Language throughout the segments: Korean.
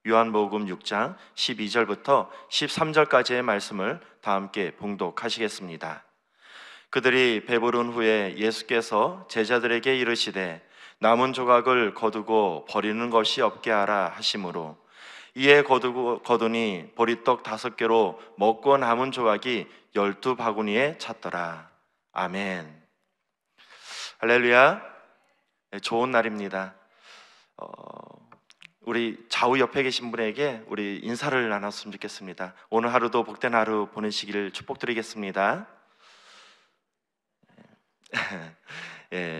요한복음 6장 12절부터 13절까지의 말씀을 다 함께 봉독하시겠습니다. 그들이 배부른 후에 예수께서 제자들에게 이르시되 남은 조각을 거두고 버리는 것이 없게 하라 하시므로 이에 거두니 보리떡 5개로 먹고 남은 조각이 12바구니에 찼더라. 아멘. 할렐루야. 좋은 날입니다. 우리 좌우 옆에 계신 분에게 우리 인사를 나눴으면 좋겠습니다. 오늘 하루도 복된 하루 보내시기를 축복드리겠습니다.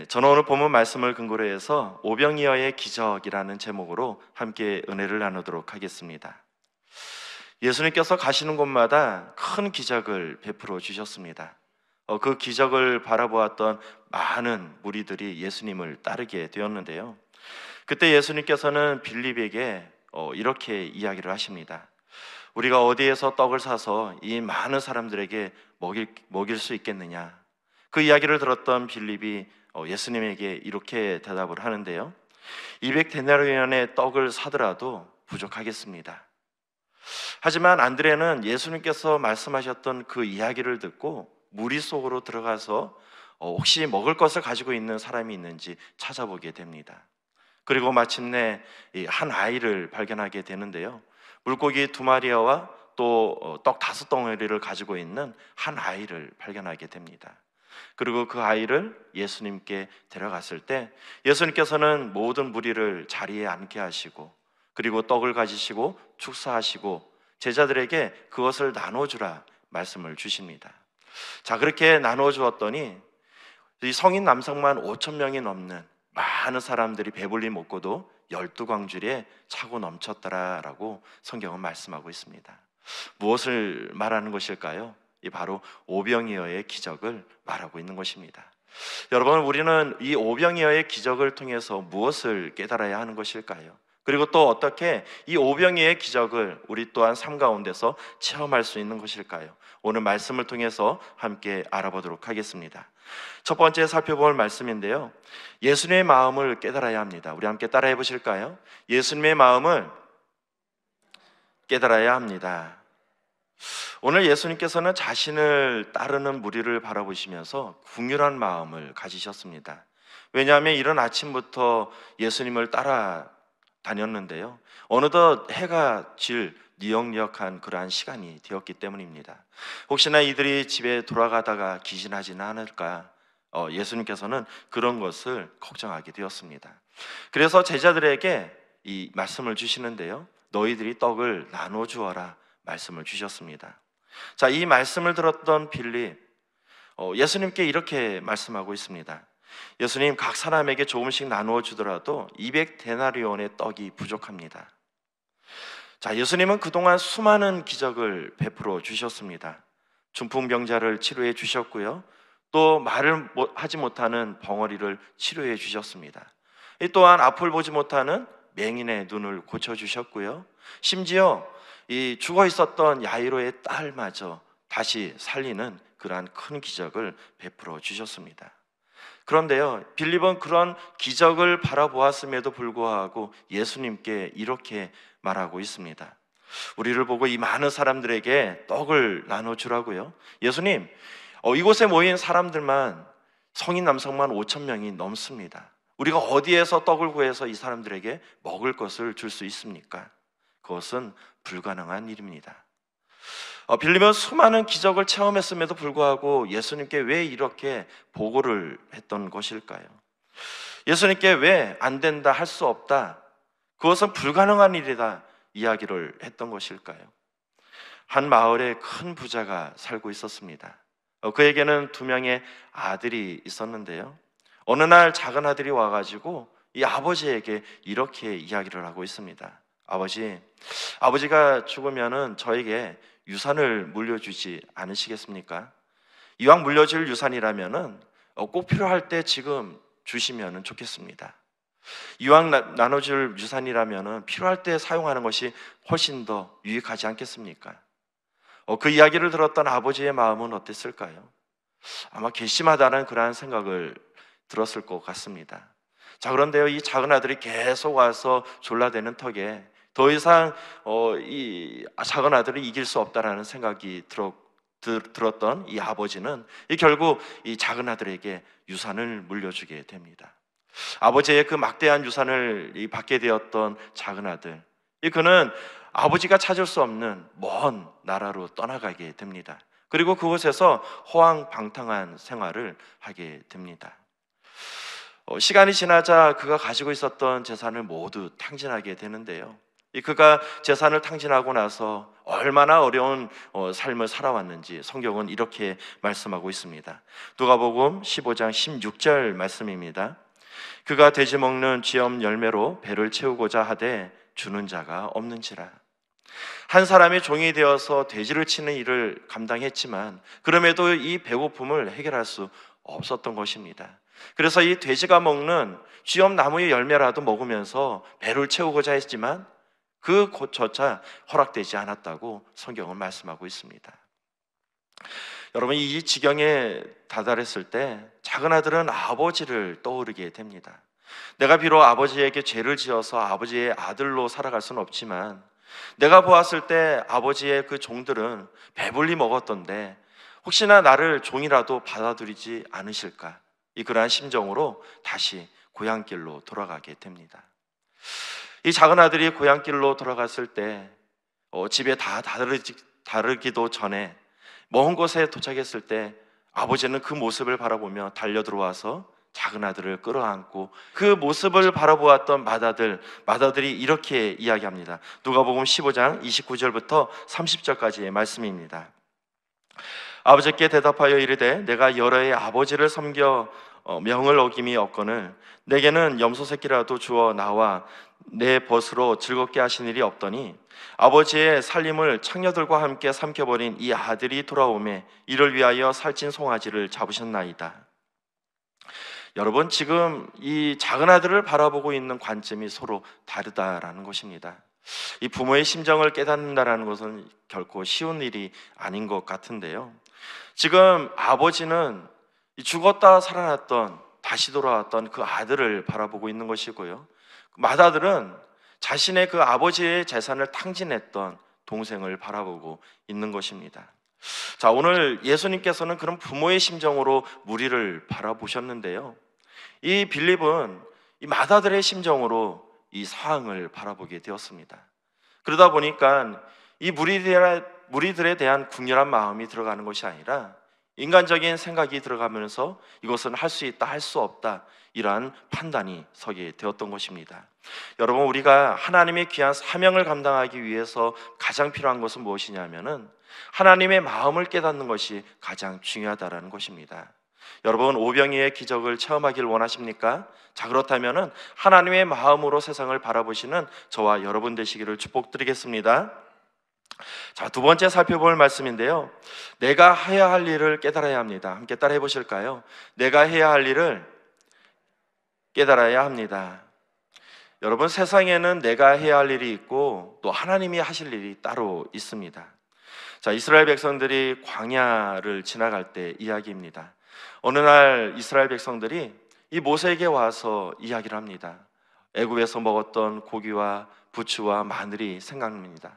저는 오늘 본문 말씀을 근거로 해서 오병이어의 기적이라는 제목으로 함께 은혜를 나누도록 하겠습니다. 예수님께서 가시는 곳마다 큰 기적을 베풀어 주셨습니다. 그 기적을 바라보았던 많은 무리들이 예수님을 따르게 되었는데요. 그때 예수님께서는 빌립에게 이렇게 이야기를 하십니다. 우리가 어디에서 떡을 사서 이 많은 사람들에게 먹일 수 있겠느냐? 그 이야기를 들었던 빌립이 예수님에게 이렇게 대답을 하는데요. 200데나리온의 떡을 사더라도 부족하겠습니다. 하지만 안드레는 예수님께서 말씀하셨던 그 이야기를 듣고 무리 속으로 들어가서 혹시 먹을 것을 가지고 있는 사람이 있는지 찾아보게 됩니다. 그리고 마침내 한 아이를 발견하게 되는데요. 물고기 2마리와 또 떡 5덩어리를 가지고 있는 한 아이를 발견하게 됩니다. 그리고 그 아이를 예수님께 데려갔을 때 예수님께서는 모든 무리를 자리에 앉게 하시고 그리고 떡을 가지시고 축사하시고 제자들에게 그것을 나눠주라 말씀을 주십니다. 자, 그렇게 나눠주었더니 이 성인 남성만 5,000명이 넘는 많은 사람들이 배불리 먹고도 12광주리에 차고 넘쳤더라라고 성경은 말씀하고 있습니다. 무엇을 말하는 것일까요? 이 바로 오병이어의 기적을 말하고 있는 것입니다. 여러분, 우리는 이 오병이어의 기적을 통해서 무엇을 깨달아야 하는 것일까요? 그리고 또 어떻게 이 오병이어의 기적을 우리 또한 삶 가운데서 체험할 수 있는 것일까요? 오늘 말씀을 통해서 함께 알아보도록 하겠습니다. 첫 번째 살펴볼 말씀인데요. 예수님의 마음을 깨달아야 합니다. 우리 함께 따라해 보실까요? 예수님의 마음을 깨달아야 합니다. 오늘 예수님께서는 자신을 따르는 무리를 바라보시면서 긍휼한 마음을 가지셨습니다. 왜냐하면 이른 아침부터 예수님을 따라 다녔는데요. 어느덧 해가 질 니역니역한 그러한 시간이 되었기 때문입니다. 혹시나 이들이 집에 돌아가다가 기진하지는 않을까 예수님께서는 그런 것을 걱정하게 되었습니다. 그래서 제자들에게 이 말씀을 주시는데요. 너희들이 떡을 나눠 주어라 말씀을 주셨습니다. 자, 이 말씀을 들었던 빌립 예수님께 이렇게 말씀하고 있습니다. 예수님, 각 사람에게 조금씩 나누어 주더라도 200데나리온의 떡이 부족합니다. 자, 예수님은 그동안 수많은 기적을 베풀어 주셨습니다. 중풍병자를 치료해 주셨고요. 또 말을 하지 못하는 벙어리를 치료해 주셨습니다. 또한 앞을 보지 못하는 맹인의 눈을 고쳐 주셨고요. 심지어 이 죽어 있었던 야이로의 딸마저 다시 살리는 그러한 큰 기적을 베풀어 주셨습니다. 그런데요, 빌립은 그런 기적을 바라보았음에도 불구하고 예수님께 이렇게 말하고 있습니다. 우리를 보고 이 많은 사람들에게 떡을 나눠주라고요. 예수님, 이곳에 모인 사람들만 성인 남성만 5,000명이 넘습니다. 우리가 어디에서 떡을 구해서 이 사람들에게 먹을 것을 줄 수 있습니까? 그것은 불가능한 일입니다. 빌립은 수많은 기적을 체험했음에도 불구하고 예수님께 왜 이렇게 보고를 했던 것일까요? 예수님께 왜 안 된다, 할 수 없다, 그것은 불가능한 일이다 이야기를 했던 것일까요? 한 마을에 큰 부자가 살고 있었습니다. 그에게는 2명의 아들이 있었는데요. 어느 날 작은 아들이 와가지고 이 아버지에게 이렇게 이야기를 하고 있습니다. 아버지가 죽으면은 저에게 유산을 물려주지 않으시겠습니까? 이왕 물려줄 유산이라면은 꼭 필요할 때 지금 주시면은 좋겠습니다. 이왕 나눠줄 유산이라면은 필요할 때 사용하는 것이 훨씬 더 유익하지 않겠습니까? 그 이야기를 들었던 아버지의 마음은 어땠을까요? 아마 괘씸하다는 그러한 생각을 들었을 것 같습니다. 자, 그런데요, 이 작은 아들이 계속 와서 졸라대는 턱에 더 이상 이 작은 아들을 이길 수 없다라는 생각이 들었던 이 아버지는 결국 이 작은 아들에게 유산을 물려주게 됩니다. 아버지의 그 막대한 유산을 받게 되었던 작은 아들, 그는 아버지가 찾을 수 없는 먼 나라로 떠나가게 됩니다. 그리고 그곳에서 호황방탕한 생활을 하게 됩니다. 시간이 지나자 그가 가지고 있었던 재산을 모두 탕진하게 되는데요. 그가 재산을 탕진하고 나서 얼마나 어려운 삶을 살아왔는지 성경은 이렇게 말씀하고 있습니다. 누가복음 15장 16절 말씀입니다. 그가 돼지 먹는 쥐염 열매로 배를 채우고자 하되 주는 자가 없는지라. 한 사람이 종이 되어서 돼지를 치는 일을 감당했지만 그럼에도 이 배고픔을 해결할 수 없었던 것입니다. 그래서 이 돼지가 먹는 쥐염 나무의 열매라도 먹으면서 배를 채우고자 했지만 그조차 허락되지 않았다고 성경은 말씀하고 있습니다. 여러분, 이 지경에 다다랐을 때 작은 아들은 아버지를 떠오르게 됩니다. 내가 비록 아버지에게 죄를 지어서 아버지의 아들로 살아갈 수는 없지만 내가 보았을 때 아버지의 그 종들은 배불리 먹었던데 혹시나 나를 종이라도 받아들이지 않으실까, 그러한 심정으로 다시 고향길로 돌아가게 됩니다. 이 작은 아들이 고향길로 돌아갔을 때 집에 다 다르기도 전에 먼 곳에 도착했을 때 아버지는 그 모습을 바라보며 달려들어와서 작은 아들을 끌어안고 그 모습을 바라보았던 맏아들이 이렇게 이야기합니다. 누가복음 15장 29절부터 30절까지의 말씀입니다. 아버지께 대답하여 이르되 내가 여러 해 아버지를 섬겨 명을 어김이 없거늘 내게는 염소 새끼라도 주어 나와 내 벗으로 즐겁게 하신 일이 없더니 아버지의 살림을 창녀들과 함께 삼켜버린 이 아들이 돌아오매 이를 위하여 살찐 송아지를 잡으셨나이다. 여러분, 지금 이 작은 아들을 바라보고 있는 관점이 서로 다르다라는 것입니다. 이 부모의 심정을 깨닫는다라는 것은 결코 쉬운 일이 아닌 것 같은데요. 지금 아버지는 죽었다 살아났던 다시 돌아왔던 그 아들을 바라보고 있는 것이고요, 맏아들은 자신의 그 아버지의 재산을 탕진했던 동생을 바라보고 있는 것입니다. 자, 오늘 예수님께서는 그런 부모의 심정으로 무리를 바라보셨는데요, 이 빌립은 이 맏아들의 심정으로 이 상황을 바라보게 되었습니다. 그러다 보니까 이 무리들에 대한 궁렬한 마음이 들어가는 것이 아니라 인간적인 생각이 들어가면서 이것은 할 수 있다, 할 수 없다, 이러한 판단이 서게 되었던 것입니다. 여러분, 우리가 하나님의 귀한 사명을 감당하기 위해서 가장 필요한 것은 무엇이냐면은 하나님의 마음을 깨닫는 것이 가장 중요하다라는 것입니다. 여러분, 오병이의 기적을 체험하길 원하십니까? 자, 그렇다면은 하나님의 마음으로 세상을 바라보시는 저와 여러분 되시기를 축복드리겠습니다. 자, 두 번째 살펴볼 말씀인데요, 내가 해야 할 일을 깨달아야 합니다. 함께 따라해 보실까요? 내가 해야 할 일을 깨달아야 합니다. 여러분, 세상에는 내가 해야 할 일이 있고 또 하나님이 하실 일이 따로 있습니다. 자, 이스라엘 백성들이 광야를 지나갈 때 이야기입니다. 어느 날 이스라엘 백성들이 이 모세에게 와서 이야기를 합니다. 애굽에서 먹었던 고기와 부추와 마늘이 생각납니다.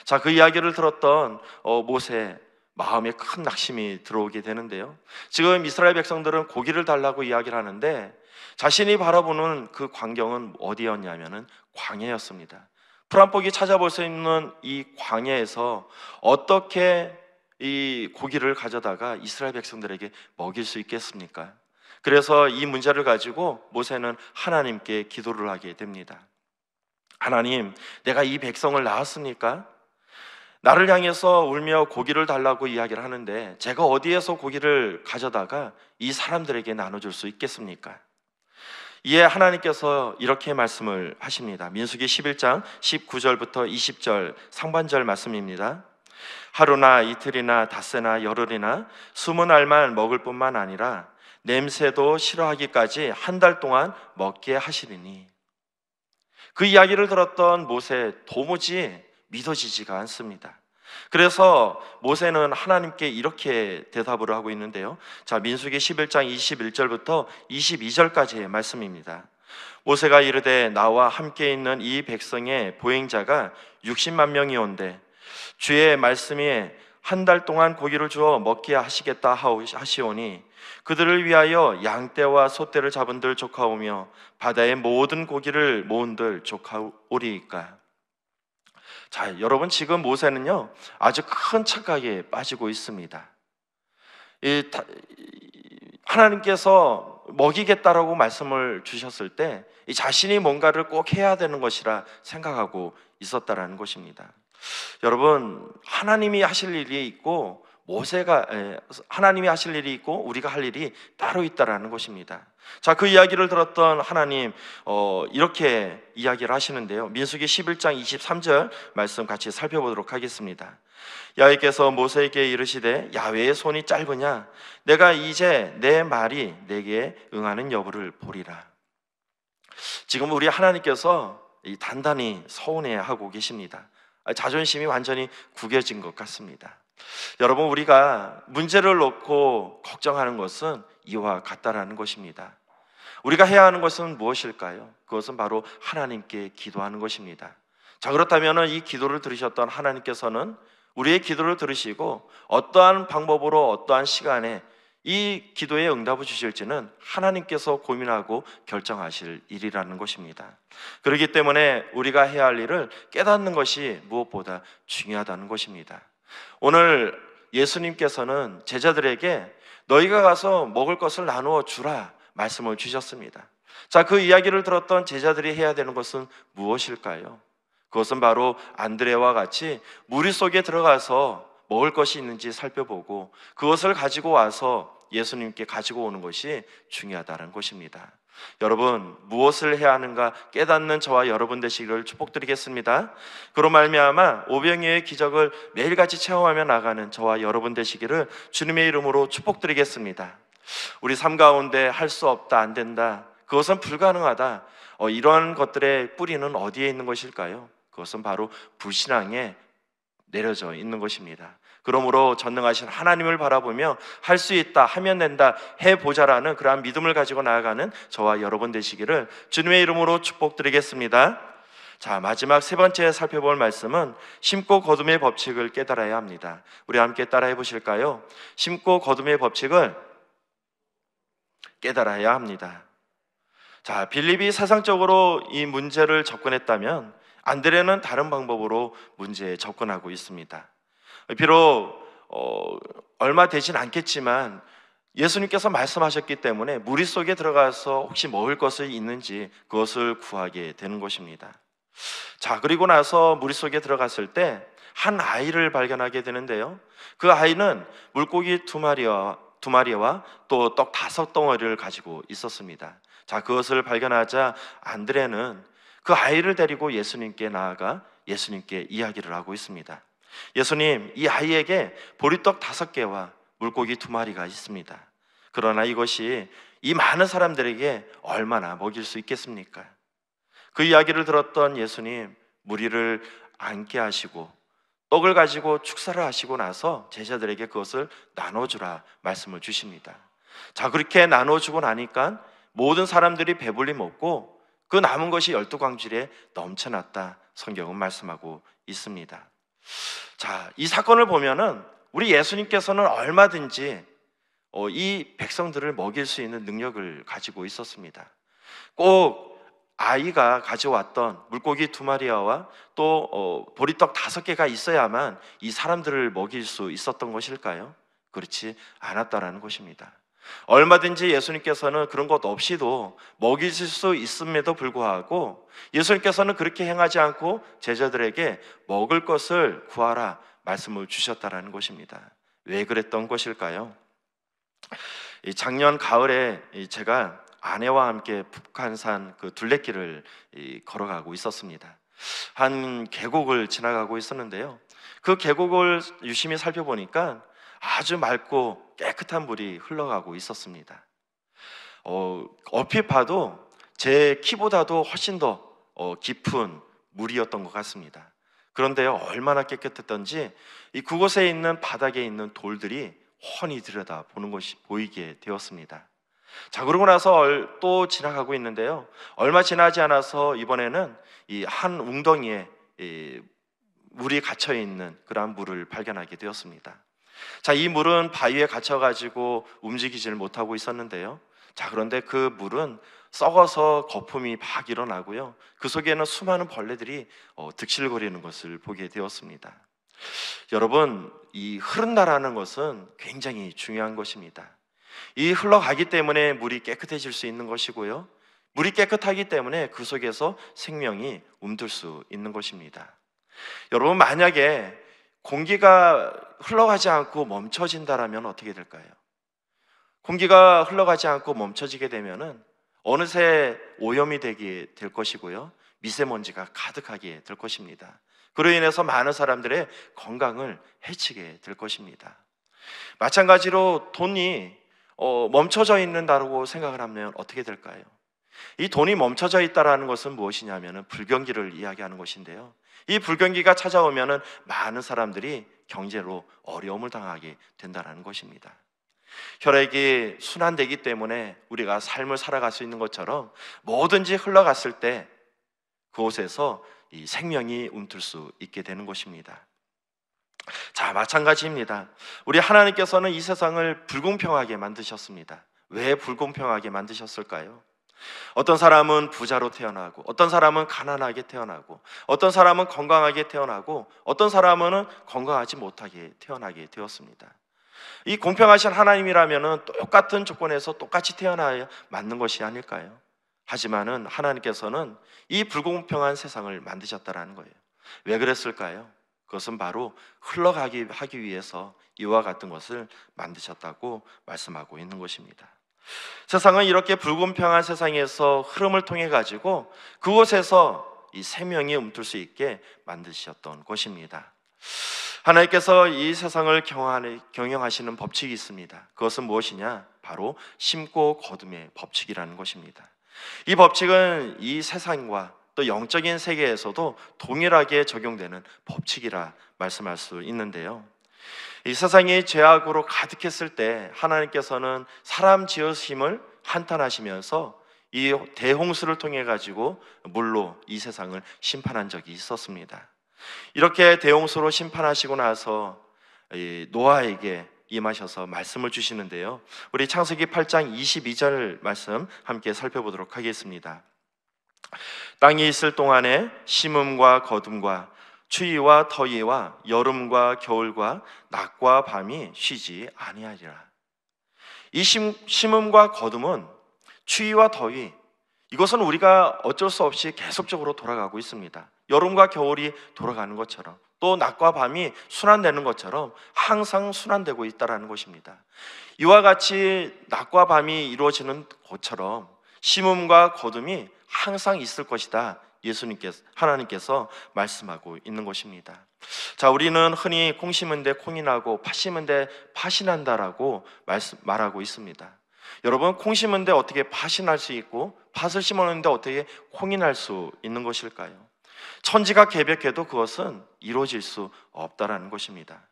자, 그 이야기를 들었던 모세 마음에 큰 낙심이 들어오게 되는데요, 지금 이스라엘 백성들은 고기를 달라고 이야기를 하는데 자신이 바라보는 그 광경은 어디였냐면은 광야였습니다. 풀한복이 찾아볼 수 있는 이 광야에서 어떻게 이 고기를 가져다가 이스라엘 백성들에게 먹일 수 있겠습니까? 그래서 이 문제를 가지고 모세는 하나님께 기도를 하게 됩니다. 하나님, 내가 이 백성을 낳았습니까? 나를 향해서 울며 고기를 달라고 이야기를 하는데 제가 어디에서 고기를 가져다가 이 사람들에게 나눠줄 수 있겠습니까? 이에 하나님께서 이렇게 말씀을 하십니다. 민수기 11장 19절부터 20절 상반절 말씀입니다. 하루나 이틀이나 닷새나 열흘이나 20알만 먹을 뿐만 아니라 냄새도 싫어하기까지 한 달 동안 먹게 하시리니. 그 이야기를 들었던 모세, 도무지 믿어지지가 않습니다. 그래서 모세는 하나님께 이렇게 대답을 하고 있는데요, 자, 민수기 11장 21절부터 22절까지의 말씀입니다. 모세가 이르되 나와 함께 있는 이 백성의 보행자가 60만 명이온데 주의 말씀이 한 달 동안 고기를 주어 먹게 하시겠다 하시오니 그들을 위하여 양떼와 소떼를 잡은들 조카오며 바다의 모든 고기를 모은들 조카오리이까. 자, 여러분, 지금 모세는요 아주 큰 착각에 빠지고 있습니다. 하나님께서 먹이겠다라고 말씀을 주셨을 때 이 자신이 뭔가를 꼭 해야 되는 것이라 생각하고 있었다라는 것입니다. 여러분, 하나님이 하실 일이 있고 하나님이 하실 일이 있고 우리가 할 일이 따로 있다라는 것입니다. 자, 그 이야기를 들었던 하나님 이렇게 이야기를 하시는데요. 민수기 11장 23절 말씀 같이 살펴보도록 하겠습니다. 야훼께서 모세에게 이르시되 야훼의 손이 짧으냐? 내가 이제 내 말이 내게 응하는 여부를 보리라. 지금 우리 하나님께서 단단히 서운해하고 계십니다. 자존심이 완전히 구겨진 것 같습니다. 여러분, 우리가 문제를 놓고 걱정하는 것은 이와 같다라는 것입니다. 우리가 해야 하는 것은 무엇일까요? 그것은 바로 하나님께 기도하는 것입니다. 자, 그렇다면 이 기도를 들으셨던 하나님께서는 우리의 기도를 들으시고 어떠한 방법으로 어떠한 시간에 이 기도에 응답을 주실지는 하나님께서 고민하고 결정하실 일이라는 것입니다. 그렇기 때문에 우리가 해야 할 일을 깨닫는 것이 무엇보다 중요하다는 것입니다. 오늘 예수님께서는 제자들에게 너희가 가서 먹을 것을 나누어 주라 말씀을 주셨습니다. 자, 그 이야기를 들었던 제자들이 해야 되는 것은 무엇일까요? 그것은 바로 안드레와 같이 무리 속에 들어가서 먹을 것이 있는지 살펴보고 그것을 가지고 와서 예수님께 가지고 오는 것이 중요하다는 것입니다. 여러분, 무엇을 해야 하는가 깨닫는 저와 여러분 되시기를 축복드리겠습니다. 그로 말미암아 오병이어의 기적을 매일같이 체험하며 나가는 저와 여러분 되시기를 주님의 이름으로 축복드리겠습니다. 우리 삶 가운데 할 수 없다, 안 된다, 그것은 불가능하다, 이러한 것들의 뿌리는 어디에 있는 것일까요? 그것은 바로 불신앙에 내려져 있는 것입니다. 그러므로 전능하신 하나님을 바라보며 할 수 있다, 하면 된다, 해보자라는 그러한 믿음을 가지고 나아가는 저와 여러분 되시기를 주님의 이름으로 축복드리겠습니다. 자, 마지막 세 번째 살펴볼 말씀은 심고 거둠의 법칙을 깨달아야 합니다. 우리 함께 따라해 보실까요? 심고 거둠의 법칙을 깨달아야 합니다. 자, 빌립이 세상적으로 이 문제를 접근했다면 안드레는 다른 방법으로 문제에 접근하고 있습니다. 비록 얼마 되진 않겠지만 예수님께서 말씀하셨기 때문에 무리 속에 들어가서 혹시 먹을 것이 있는지 그것을 구하게 되는 것입니다. 자, 그리고 나서 무리 속에 들어갔을 때 한 아이를 발견하게 되는데요, 그 아이는 물고기 두 마리와 또 떡 5덩어리를 가지고 있었습니다. 자, 그것을 발견하자 안드레는 그 아이를 데리고 예수님께 나아가 예수님께 이야기를 하고 있습니다. 예수님, 이 아이에게 보리떡 5개와 물고기 2마리가 있습니다. 그러나 이것이 이 많은 사람들에게 얼마나 먹일 수 있겠습니까? 그 이야기를 들었던 예수님, 무리를 앉게 하시고 떡을 가지고 축사를 하시고 나서 제자들에게 그것을 나눠주라 말씀을 주십니다. 자, 그렇게 나눠주고 나니까 모든 사람들이 배불리 먹고 그 남은 것이 12광질에 넘쳐났다 성경은 말씀하고 있습니다. 자, 이 사건을 보면은 우리 예수님께서는 얼마든지 이 백성들을 먹일 수 있는 능력을 가지고 있었습니다. 꼭 아이가 가져왔던 물고기 2마리와 또 보리떡 5개가 있어야만 이 사람들을 먹일 수 있었던 것일까요? 그렇지 않았다라는 것입니다. 얼마든지 예수님께서는 그런 것 없이도 먹일 수 있음에도 불구하고 예수님께서는 그렇게 행하지 않고 제자들에게 먹을 것을 구하라 말씀을 주셨다라는 것입니다. 왜 그랬던 것일까요? 작년 가을에 제가 아내와 함께 북한산 그 둘레길을 걸어가고 있었습니다. 한 계곡을 지나가고 있었는데요, 그 계곡을 유심히 살펴보니까 아주 맑고 깨끗한 물이 흘러가고 있었습니다. 얼핏 봐도 제 키보다도 훨씬 더 깊은 물이었던 것 같습니다. 그런데요, 얼마나 깨끗했던지 그곳에 있는 바닥에 있는 돌들이 훤히 들여다보는 것이 보이게 되었습니다. 자, 그러고 나서 또 지나가고 있는데요. 얼마 지나지 않아서 이번에는 이 한 웅덩이에 이 물이 갇혀 있는 그러한 물을 발견하게 되었습니다. 자, 이 물은 바위에 갇혀가지고 움직이지를 못하고 있었는데요. 자, 그런데 그 물은 썩어서 거품이 막 일어나고요. 그 속에는 수많은 벌레들이 득실거리는 것을 보게 되었습니다. 여러분, 이 흐른다라는 것은 굉장히 중요한 것입니다. 이 흘러가기 때문에 물이 깨끗해질 수 있는 것이고요. 물이 깨끗하기 때문에 그 속에서 생명이 움들 수 있는 것입니다. 여러분, 만약에 공기가 흘러가지 않고 멈춰진다라면 어떻게 될까요? 공기가 흘러가지 않고 멈춰지게 되면은 어느새 오염이 되게 될 것이고요. 미세먼지가 가득하게 될 것입니다. 그로 인해서 많은 사람들의 건강을 해치게 될 것입니다. 마찬가지로 돈이 멈춰져 있는다고 생각을 하면 어떻게 될까요? 이 돈이 멈춰져 있다라는 것은 무엇이냐면 불경기를 이야기하는 것인데요. 이 불경기가 찾아오면 많은 사람들이 경제로 어려움을 당하게 된다는 것입니다. 혈액이 순환되기 때문에 우리가 삶을 살아갈 수 있는 것처럼 뭐든지 흘러갔을 때 그곳에서 이 생명이 움틀 수 있게 되는 것입니다. 자, 마찬가지입니다. 우리 하나님께서는 이 세상을 불공평하게 만드셨습니다. 왜 불공평하게 만드셨을까요? 어떤 사람은 부자로 태어나고, 어떤 사람은 가난하게 태어나고, 어떤 사람은 건강하게 태어나고, 어떤 사람은 건강하지 못하게 태어나게 되었습니다. 이 공평하신 하나님이라면 똑같은 조건에서 똑같이 태어나야 맞는 것이 아닐까요? 하지만은 하나님께서는 이 불공평한 세상을 만드셨다라는 거예요. 왜 그랬을까요? 그것은 바로 흘러가기 하기 위해서 이와 같은 것을 만드셨다고 말씀하고 있는 것입니다. 세상은 이렇게 불공평한 세상에서 흐름을 통해 가지고 그곳에서 이 생명이 움틀 수 있게 만드셨던 것입니다. 하나님께서 이 세상을 경영하시는 법칙이 있습니다. 그것은 무엇이냐? 바로 심고 거둠의 법칙이라는 것입니다. 이 법칙은 이 세상과 또 영적인 세계에서도 동일하게 적용되는 법칙이라 말씀할 수 있는데요. 이 세상이 죄악으로 가득했을 때 하나님께서는 사람 지으심을 한탄하시면서 이 대홍수를 통해 가지고 물로 이 세상을 심판한 적이 있었습니다. 이렇게 대홍수로 심판하시고 나서 노아에게 임하셔서 말씀을 주시는데요. 우리 창세기 8장 22절 말씀 함께 살펴보도록 하겠습니다. 땅이 있을 동안에 심음과 거둠과 추위와 더위와 여름과 겨울과 낮과 밤이 쉬지 아니하리라. 이 심음과 거둠은 추위와 더위, 이것은 우리가 어쩔 수 없이 계속적으로 돌아가고 있습니다. 여름과 겨울이 돌아가는 것처럼, 또 낮과 밤이 순환되는 것처럼 항상 순환되고 있다는 것입니다. 이와 같이 낮과 밤이 이루어지는 것처럼 심음과 거둠이 항상 있을 것이다, 하나님께서 말씀하고 있는 것입니다. 자, 우리는 흔히 콩 심은데 콩이 나고 팥 심은데 팥이 난다라고 말하고 있습니다. 여러분, 콩 심은데 어떻게 팥이 날 수 있고 팥을 심었는데 어떻게 콩이 날 수 있는 것일까요? 천지가 개벽해도 그것은 이루어질 수 없다라는 것입니다.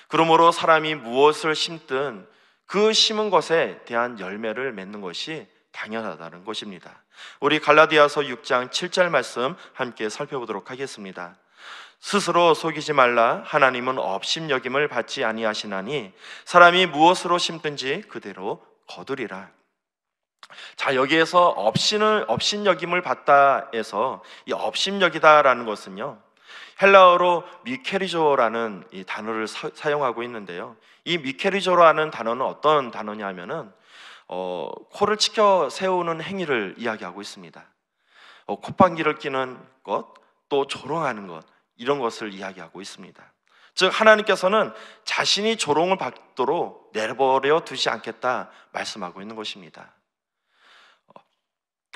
그러므로 사람이 무엇을 심든 그 심은 것에 대한 열매를 맺는 것이 당연하다는 것입니다. 우리 갈라디아서 6장 7절 말씀 함께 살펴보도록 하겠습니다. 스스로 속이지 말라. 하나님은 업신여김을 받지 아니하시나니 사람이 무엇으로 심든지 그대로 거두리라. 자, 여기에서 업신여김을 받다에서 이 업신여기다라는 것은요, 헬라어로 미케리조라는 이 단어를 사용하고 있는데요. 이 미케리조라는 단어는 어떤 단어냐면은 코를 치켜 세우는 행위를 이야기하고 있습니다. 콧방귀를 뀌는 것, 또 조롱하는 것, 이런 것을 이야기하고 있습니다. 즉, 하나님께서는 자신이 조롱을 받도록 내버려 두지 않겠다 말씀하고 있는 것입니다.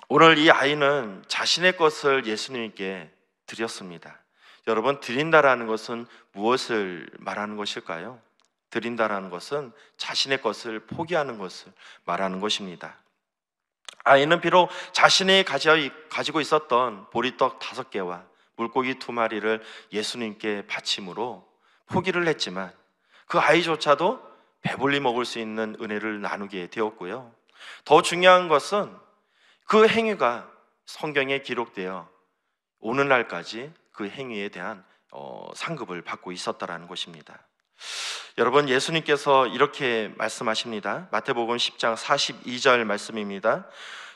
오늘 이 아이는 자신의 것을 예수님께 드렸습니다. 여러분, 드린다라는 것은 무엇을 말하는 것일까요? 드린다라는 것은 자신의 것을 포기하는 것을 말하는 것입니다. 아이는 비록 자신이 가지고 있었던 보리떡 5개와 물고기 2마리를 예수님께 바침으로 포기를 했지만 그 아이조차도 배불리 먹을 수 있는 은혜를 나누게 되었고요. 더 중요한 것은 그 행위가 성경에 기록되어 오늘날까지 그 행위에 대한 상급을 받고 있었다라는 것입니다. 여러분, 예수님께서 이렇게 말씀하십니다. 마태복음 10장 42절 말씀입니다.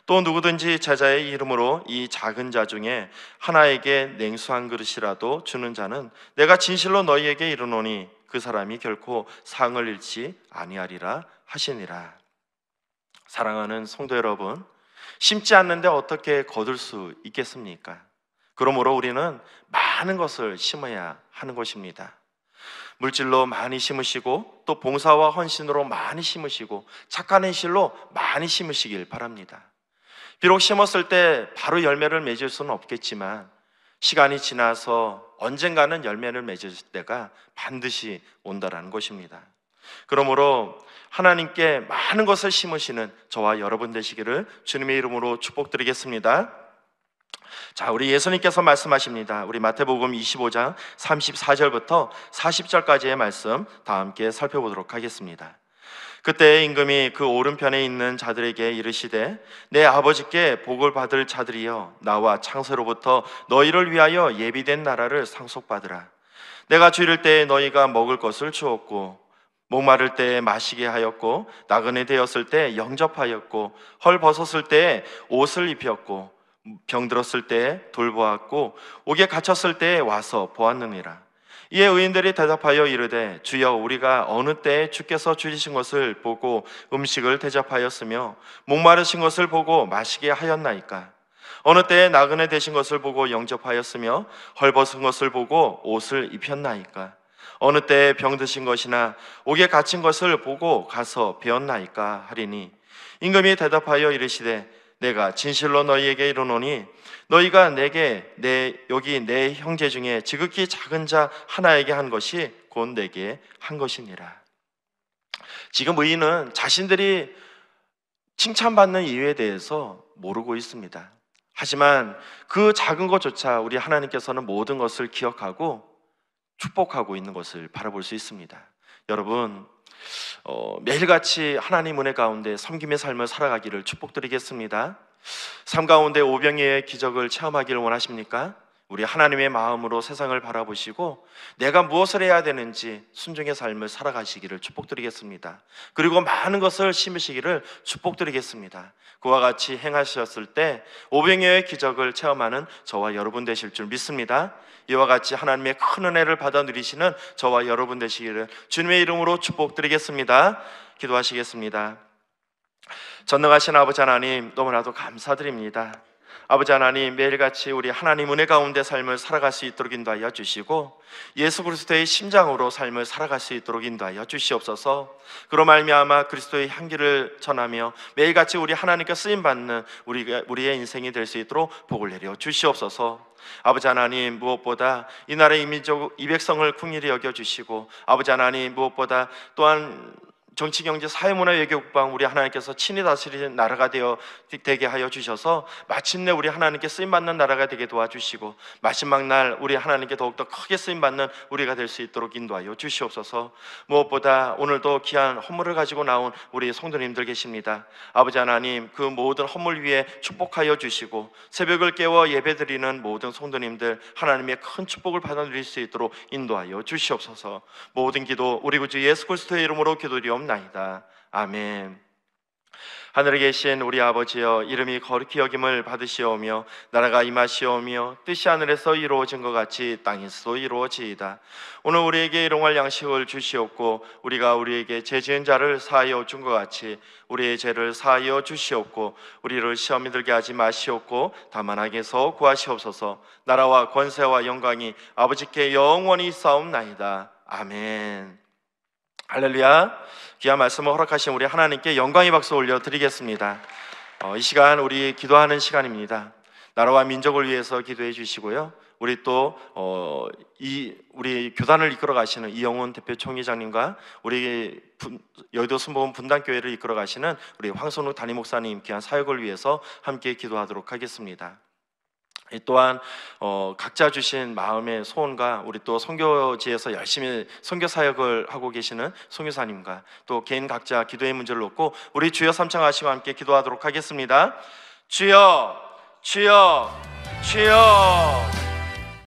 또 누구든지 제자의 이름으로 이 작은 자 중에 하나에게 냉수 한 그릇이라도 주는 자는 내가 진실로 너희에게 이르노니 그 사람이 결코 상을 잃지 아니하리라 하시니라. 사랑하는 성도 여러분, 심지 않는데 어떻게 거둘 수 있겠습니까? 그러므로 우리는 많은 것을 심어야 하는 것입니다. 물질로 많이 심으시고 또 봉사와 헌신으로 많이 심으시고 착한 행실로 많이 심으시길 바랍니다. 비록 심었을 때 바로 열매를 맺을 수는 없겠지만 시간이 지나서 언젠가는 열매를 맺을 때가 반드시 온다라는 것입니다. 그러므로 하나님께 많은 것을 심으시는 저와 여러분 되시기를 주님의 이름으로 축복드리겠습니다. 자, 우리 예수님께서 말씀하십니다. 우리 마태복음 25장 34절부터 40절까지의 말씀 다 함께 살펴보도록 하겠습니다. 그때 임금이 그 오른편에 있는 자들에게 이르시되 내 아버지께 복을 받을 자들이여 나와 창세로부터 너희를 위하여 예비된 나라를 상속받으라. 내가 주일 때에 너희가 먹을 것을 주었고 목마를 때에 마시게 하였고 나그네 되었을 때 영접하였고 헐 벗었을 때에 옷을 입혔고 병들었을 때에 돌보았고 옥에 갇혔을 때에 와서 보았느니라. 이에 의인들이 대답하여 이르되 주여 우리가 어느 때에 주께서 주신 것을 보고 음식을 대접하였으며 목마르신 것을 보고 마시게 하였나이까? 어느 때에 나그네 되신 것을 보고 영접하였으며 헐벗은 것을 보고 옷을 입혔나이까? 어느 때에 병드신 것이나 옥에 갇힌 것을 보고 가서 배웠나이까 하리니 임금이 대답하여 이르시되 내가 진실로 너희에게 이르노니 너희가 내게 여기 내 형제 중에 지극히 작은 자 하나에게 한 것이 곧 내게 한 것이니라. 지금 의인은 자신들이 칭찬받는 이유에 대해서 모르고 있습니다. 하지만 그 작은 것조차 우리 하나님께서는 모든 것을 기억하고 축복하고 있는 것을 바라볼 수 있습니다. 여러분, 매일같이 하나님 은혜 가운데 섬김의 삶을 살아가기를 축복드리겠습니다. 삶 가운데 오병이의 기적을 체험하기를 원하십니까? 우리 하나님의 마음으로 세상을 바라보시고 내가 무엇을 해야 되는지 순종의 삶을 살아가시기를 축복드리겠습니다. 그리고 많은 것을 심으시기를 축복드리겠습니다. 그와 같이 행하셨을 때 오병이의 기적을 체험하는 저와 여러분 되실 줄 믿습니다. 이와 같이 하나님의 큰 은혜를 받아 누리시는 저와 여러분 되시기를 주님의 이름으로 축복드리겠습니다. 기도하시겠습니다. 전능하신 아버지 하나님, 너무나도 감사드립니다. 아버지 하나님, 매일같이 우리 하나님 은혜 가운데 삶을 살아갈 수 있도록 인도하여 주시고 예수 그리스도의 심장으로 삶을 살아갈 수 있도록 인도하여 주시옵소서. 그로 말미암아 그리스도의 향기를 전하며 매일같이 우리 하나님께 쓰임받는 우리의 인생이 될 수 있도록 복을 내려 주시옵소서. 아버지 하나님, 무엇보다 이 나라의 이 백성을 긍휼히 여겨주시고 아버지 하나님, 무엇보다 또한 정치, 경제, 사회, 문화, 외교, 국방 우리 하나님께서 친히 다스리는 나라가 되게 하여 주셔서 마침내 우리 하나님께 쓰임받는 나라가 되게 도와주시고 마지막 날 우리 하나님께 더욱더 크게 쓰임받는 우리가 될 수 있도록 인도하여 주시옵소서. 무엇보다 오늘도 귀한 헌물을 가지고 나온 우리 성도님들 계십니다. 아버지 하나님, 그 모든 헌물 위에 축복하여 주시고 새벽을 깨워 예배드리는 모든 성도님들 하나님의 큰 축복을 받아 누릴 수 있도록 인도하여 주시옵소서. 모든 기도 우리 구주 예수 그리스도의 이름으로 기도드리옵나이다. 아멘. 하늘에 계신 우리 아버지여, 이름이 거룩히 여김을 받으시오며 나라가 임하시오며 뜻이 하늘에서 이루어진 것 같이 땅에서도 이루어지이다. 오늘 우리에게 일용할 양식을 주시옵고 우리가 우리에게 죄 지은 자를 사하여 준 것 같이 우리의 죄를 사하여 주시옵고 우리를 시험에 들게 하지 마시옵고 다만 악에서 구하시옵소서. 나라와 권세와 영광이 아버지께 영원히 있사옵나이다. 아멘. 할렐루야. 귀한 말씀을 허락하신 우리 하나님께 영광의 박수 올려드리겠습니다. 이 시간 우리 기도하는 시간입니다. 나라와 민족을 위해서 기도해 주시고요. 우리 또 우리 교단을 이끌어 가시는 이영훈 대표 총회장님과 우리 여의도 순복음 분당교회를 이끌어 가시는 우리 황선우 담임 목사님 귀한 사역을 위해서 함께 기도하도록 하겠습니다. 또한 각자 주신 마음의 소원과 우리 또 선교지에서 열심히 선교 사역을 하고 계시는 선교사님과 또 개인 각자 기도의 문제를 놓고 우리 주여 삼창하시고 함께 기도하도록 하겠습니다. 주여, 주여, 주여.